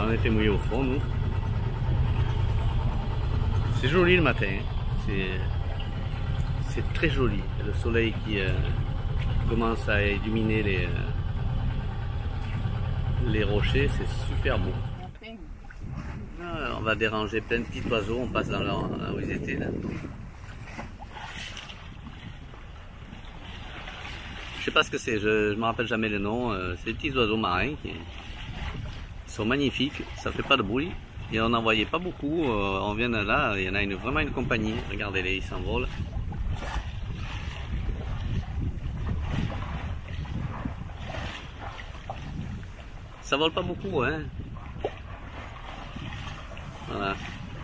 On était mouillés au fond, nous. C'est joli le matin, hein. C'est très joli. Le soleil qui commence à illuminer les rochers, c'est super beau. On va déranger plein de petits oiseaux, on passe dans là où ils étaient là. Je sais pas ce que c'est, je me rappelle jamais le nom. C'est des petits oiseaux marins qui sont magnifiques, ça fait pas de bruit. Et on n'en voyait pas beaucoup, on vient de là, il y en a vraiment une compagnie. Regardez-les, ils s'envolent. Ça vole pas beaucoup, hein. Voilà,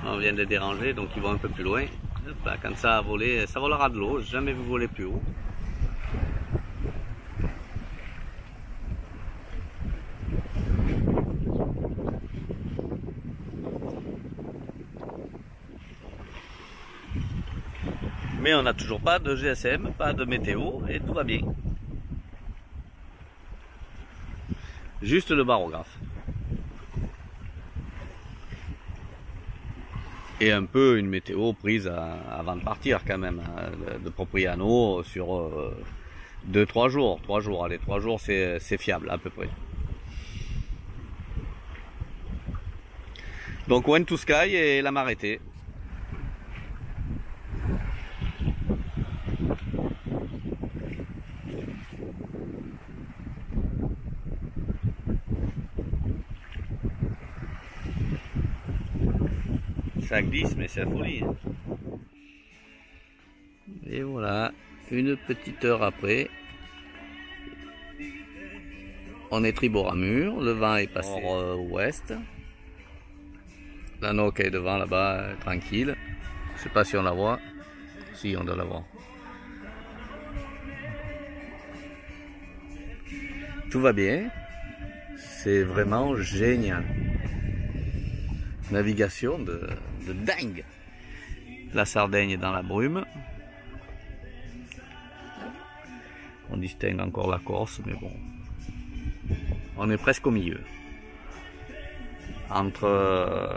on vient de les déranger, donc ils vont un peu plus loin. Hop là, quand ça a volé, ça volera de l'eau, j'ai jamais vu voler plus haut. Mais on n'a toujours pas de GSM, pas de météo, et tout va bien. Juste le barographe. Et un peu une météo prise avant de partir quand même, de Propriano sur 2-3 jours. 3 jours, allez, 3 jours c'est fiable à peu près. Donc When to Sky et la Marité. Ça glisse, mais c'est la folie. Et voilà, une petite heure après, on est tribord à mur, le vent est passé ouest. La noc est devant là-bas, tranquille. Je sais pas si on la voit. Si, on doit la voir. Tout va bien. C'est vraiment génial. Navigation de dingue. La Sardaigne est dans la brume. On distingue encore la Corse, mais bon. On est presque au milieu. Entre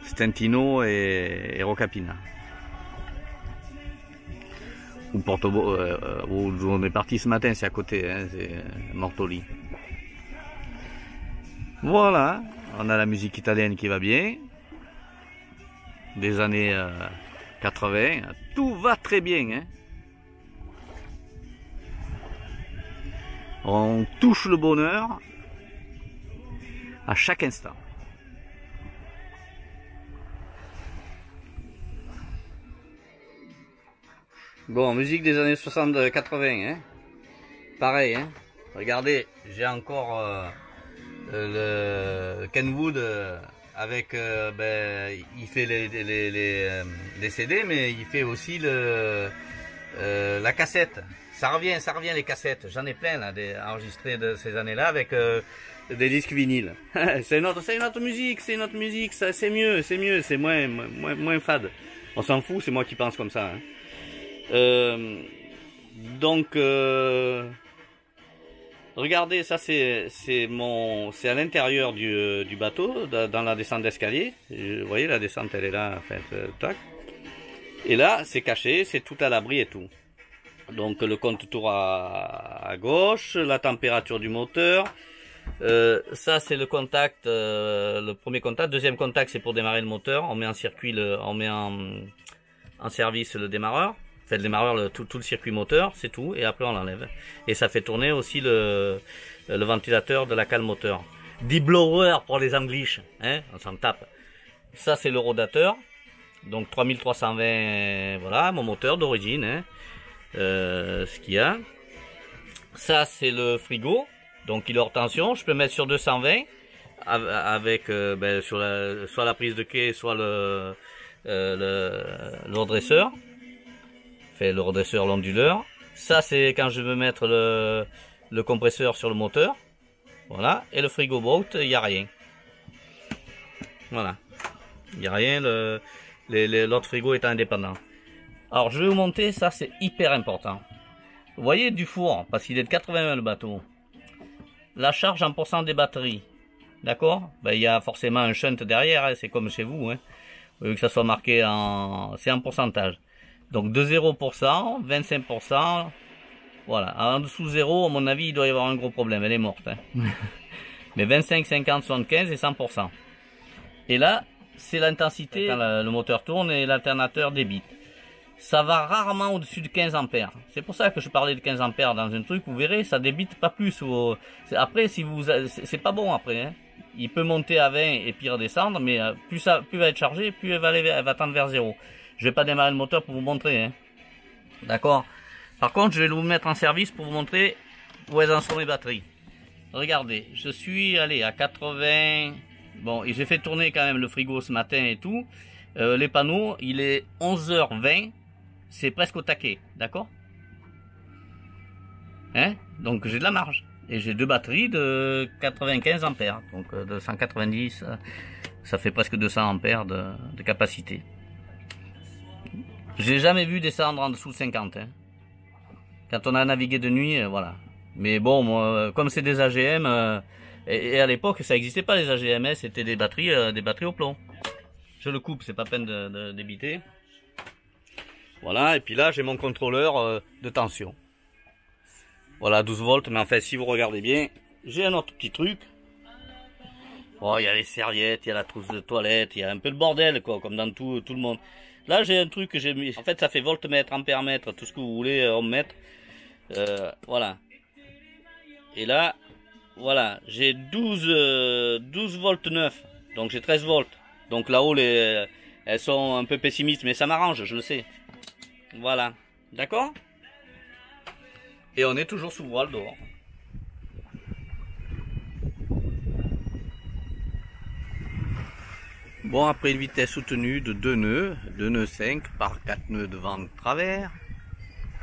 Stentino et Rocapina. Ou Portobo, où on est parti ce matin, c'est à côté, hein, c'est Mortoli. Voilà, on a la musique italienne qui va bien. Des années 80, tout va très bien, hein. On touche le bonheur à chaque instant. Bon, musique des années 60-80, hein. Pareil, hein. Regardez, j'ai encore le Kenwood avec, il fait les CD, mais il fait aussi la cassette. Ça revient les cassettes. J'en ai plein là, enregistrés de ces années-là avec des disques vinyles. c'est une autre musique, ça, c'est mieux, c'est moins fade. On s'en fout, c'est moi qui pense comme ça. Hein. Regardez, ça c'est à l'intérieur du bateau, dans la descente d'escalier. Vous voyez, la descente elle est là, en fait, tac. Et là, c'est caché, c'est tout à l'abri et tout. Donc le compte-tour à gauche, la température du moteur. Ça c'est le contact, le premier contact. Deuxième contact, c'est pour démarrer le moteur. On met en circuit, on met en service le démarreur. Fait le démarreur, tout le circuit moteur, c'est tout, et après on l'enlève. Et ça fait tourner aussi le ventilateur de la cale moteur. De-blower pour les Anglish, hein, on s'en tape. Ça c'est le rodateur, donc 3320, voilà, mon moteur d'origine, hein, ce qu'il y a. Ça c'est le frigo, donc il est hors tension, je peux mettre sur 220, avec soit la prise de quai, soit le redresseur. Le redresseur, l'onduleur. Ça c'est quand je veux mettre le compresseur sur le moteur. Voilà. Et le frigo boat, il n'y a rien. Voilà. Il n'y a rien. L'autre frigo est indépendant. Alors je vais vous montrer, ça c'est hyper important. Vous voyez du four, parce qu'il est de 80 le bateau. La charge en pourcent des batteries. d'accord? Ben, il y a forcément un shunt derrière, hein, c'est comme chez vous, hein. Au lieu que ça soit marqué en... c'est en pourcentage. Donc de 0%, 25%, voilà. En dessous 0, à mon avis, il doit y avoir un gros problème, elle est morte. Hein. Mais 25, 50, 75 et 100%. Et là, c'est l'intensité quand le moteur tourne et l'alternateur débite. Ça va rarement au-dessus de 15 ampères. C'est pour ça que je parlais de 15 ampères dans un truc, vous verrez, ça débite pas plus. Après, si vous, c'est pas bon après. Hein. Il peut monter à 20 et puis redescendre, mais plus va être chargé, plus elle va tendre vers 0. Je vais pas démarrer le moteur pour vous montrer. Hein. D'accord. Par contre, je vais vous mettre en service pour vous montrer où elles en sont les batteries. Regardez, je suis allé à 80... Bon, et j'ai fait tourner quand même le frigo ce matin et tout. Les panneaux, il est 11h20. C'est presque au taquet, d'accord? Hein? Donc j'ai de la marge. Et j'ai deux batteries de 95 ampères. Donc de 190, ça fait presque 200 ampères de capacité. J'ai jamais vu descendre en dessous de 50. Hein. Quand on a navigué de nuit, voilà. Mais bon, moi, comme c'est des AGM, et à l'époque ça n'existait pas les AGM, hein, c'était des batteries au plomb. Je le coupe, c'est pas peine de débiter. Voilà, et puis là j'ai mon contrôleur de tension. Voilà, 12 volts, mais en fait si vous regardez bien, j'ai un autre petit truc. Oh, il y a les serviettes, il y a la trousse de toilette, il y a un peu de bordel, quoi, comme dans tout le monde. Là j'ai un truc que j'ai mis, en fait ça fait voltmètre, ampèremètre, tout ce que vous voulez, ohmmètre. Voilà. Et là, voilà, j'ai 12 volts 9, donc j'ai 13 volts. Donc là-haut, elles sont un peu pessimistes, mais ça m'arrange, je le sais. Voilà, d'accord? Et on est toujours sous voile dehors. Bon, après une vitesse soutenue de 2 nœuds 5 par 4 nœuds de vent de travers,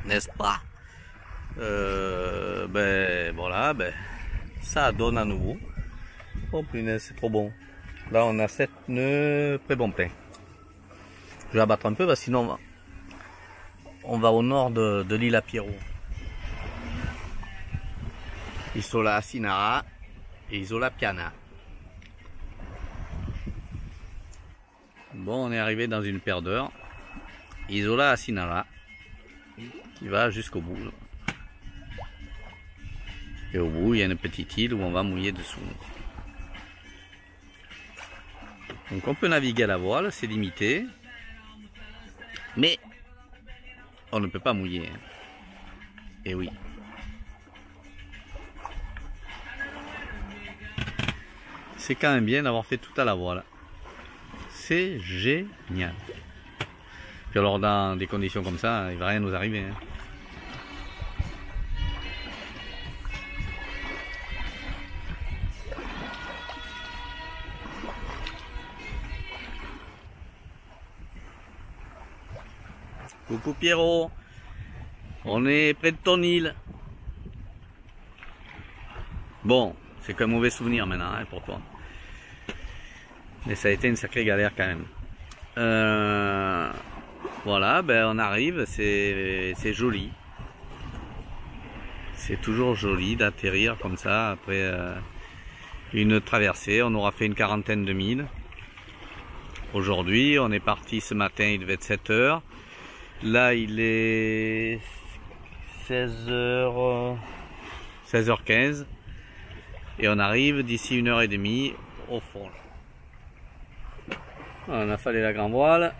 n'est-ce pas? Ben voilà, ben ça donne à nouveau. Oh punaise, c'est trop bon. Là on a 7 nœuds près bon plein. Je vais abattre un peu parce que sinon on va au nord de l'île à Pierrot. Isola Asinara et Isola Piana. Bon, on est arrivé dans une paire d'heures. Isola Asinara qui va jusqu'au bout. Et au bout, il y a une petite île où on va mouiller dessous. Donc on peut naviguer à la voile, c'est limité. Mais on ne peut pas mouiller. Et oui. C'est quand même bien d'avoir fait tout à la voile. C'est génial. Puis alors dans des conditions comme ça, il va rien nous arriver. Hein. Coucou Pierrot, on est près de ton île. Bon, c'est qu'un mauvais souvenir maintenant hein, pour toi. Mais ça a été une sacrée galère quand même. Voilà, ben on arrive, c'est joli. C'est toujours joli d'atterrir comme ça après une traversée. On aura fait une quarantaine de milles. Aujourd'hui, on est parti ce matin, il devait être 7 heures. Là, il est 16h15 et on arrive d'ici 1h30 au fond. On a fallu la grand voile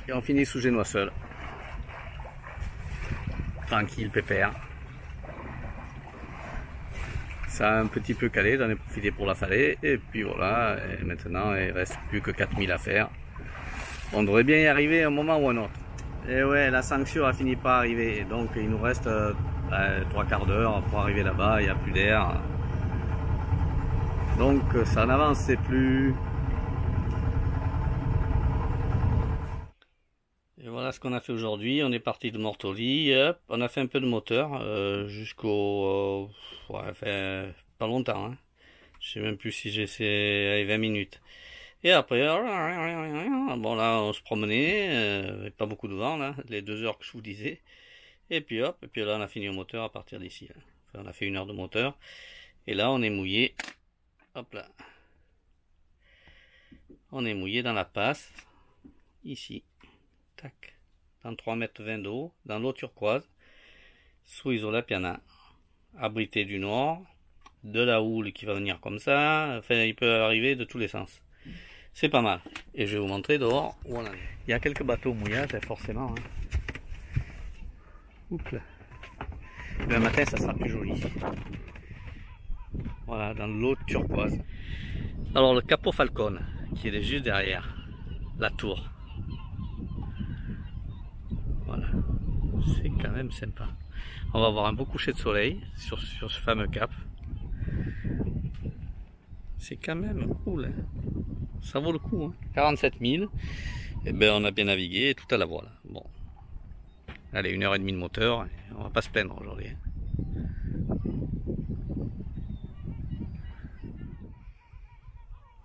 et on finit sous Génois seul. Tranquille, pépère. Ça a un petit peu calé, j'en ai profité pour la faller et puis voilà, et maintenant il reste plus que 4000 à faire. On devrait bien y arriver à un moment ou un autre. Et ouais, la sanction a fini par arriver, donc il nous reste 3 quarts d'heure pour arriver là-bas, il n'y a plus d'air. Donc ça n'avance plus. Et voilà ce qu'on a fait aujourd'hui, on est parti de Mortoli, hop, on a fait un peu de moteur jusqu'au... ouais, fait pas longtemps, hein. Je sais même plus si j'ai essayé 20 minutes. Et après, bon là on se promenait, pas beaucoup de vent là, les 2 heures que je vous disais. Et puis hop, et puis là on a fini au moteur à partir d'ici. Enfin, on a fait 1 heure de moteur. Et là on est mouillé. Hop là. On est mouillé dans la passe, ici, tac, dans 3,20 m d'eau, dans l'eau turquoise, sous Isola Piana, abrité du nord, de la houle qui va venir comme ça, enfin il peut arriver de tous les sens. C'est pas mal. Et je vais vous montrer dehors où on en est. Il y a quelques bateaux mouillages, forcément. Hein. Oups là. Le matin, ça sera plus joli. Voilà, dans l'eau turquoise. Alors le Capo Falcone, qui est juste derrière la tour. Voilà, c'est quand même sympa. On va avoir un beau coucher de soleil sur ce fameux cap. C'est quand même cool. Ça vaut le coup. Hein. 47 000. Et ben on a bien navigué, tout à la voile. Bon. Allez, 1h30 de moteur. On va pas se plaindre aujourd'hui.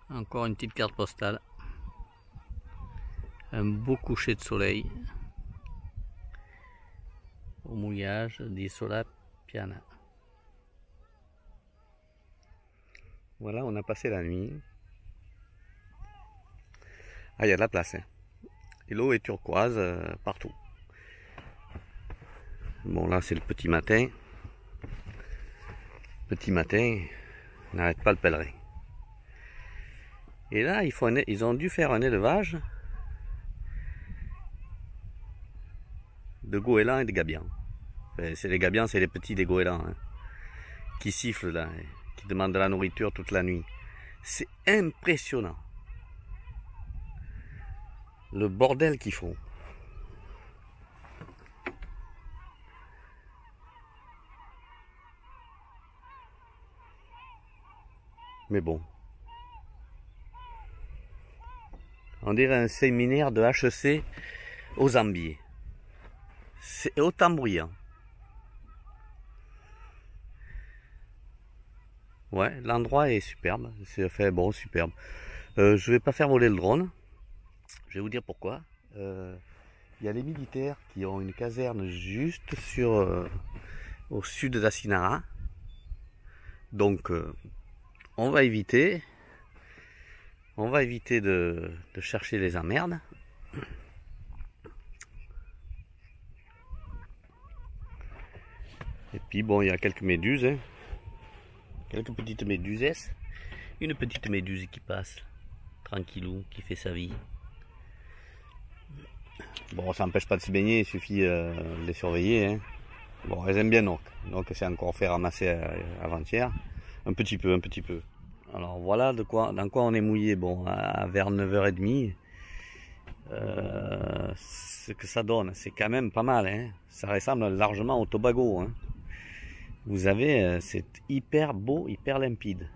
Encore une petite carte postale. Un beau coucher de soleil. Au mouillage d'Isola Piana. Voilà, on a passé la nuit. Ah, il y a de la place. Hein. Et l'eau est turquoise partout. Bon, là, c'est le petit matin. Petit matin, on n'arrête pas le pèlerin. Et là, ils ont dû faire un élevage de goélands et de gabions. Enfin, c'est les gabions, c'est les petits des goélands. Hein, qui sifflent là, qui demandent de la nourriture toute la nuit. C'est impressionnant. Le bordel qu'ils font. Mais bon. On dirait un séminaire de HEC aux Zambiers. C'est autant bruyant. Ouais, l'endroit est superbe. C'est fait bon, superbe. Je vais pas faire voler le drone. Je vais vous dire pourquoi. Il y a les militaires qui ont une caserne juste au sud d'Asinara. Donc, on va éviter de chercher les emmerdes. Et puis bon, il y a quelques méduses. Hein. Quelques petites méduses. Une petite méduse qui passe. Tranquillou, qui fait sa vie. Bon, ça n'empêche pas de se baigner, il suffit de les surveiller. Hein. Bon, elles aiment bien donc. Donc c'est encore fait ramasser avant-hier. Un petit peu. Alors voilà dans quoi on est mouillé. Bon, vers 9h30. Ce que ça donne, c'est quand même pas mal. Hein. Ça ressemble largement au Tobago. Hein. Vous avez, c'est hyper beau, hyper limpide.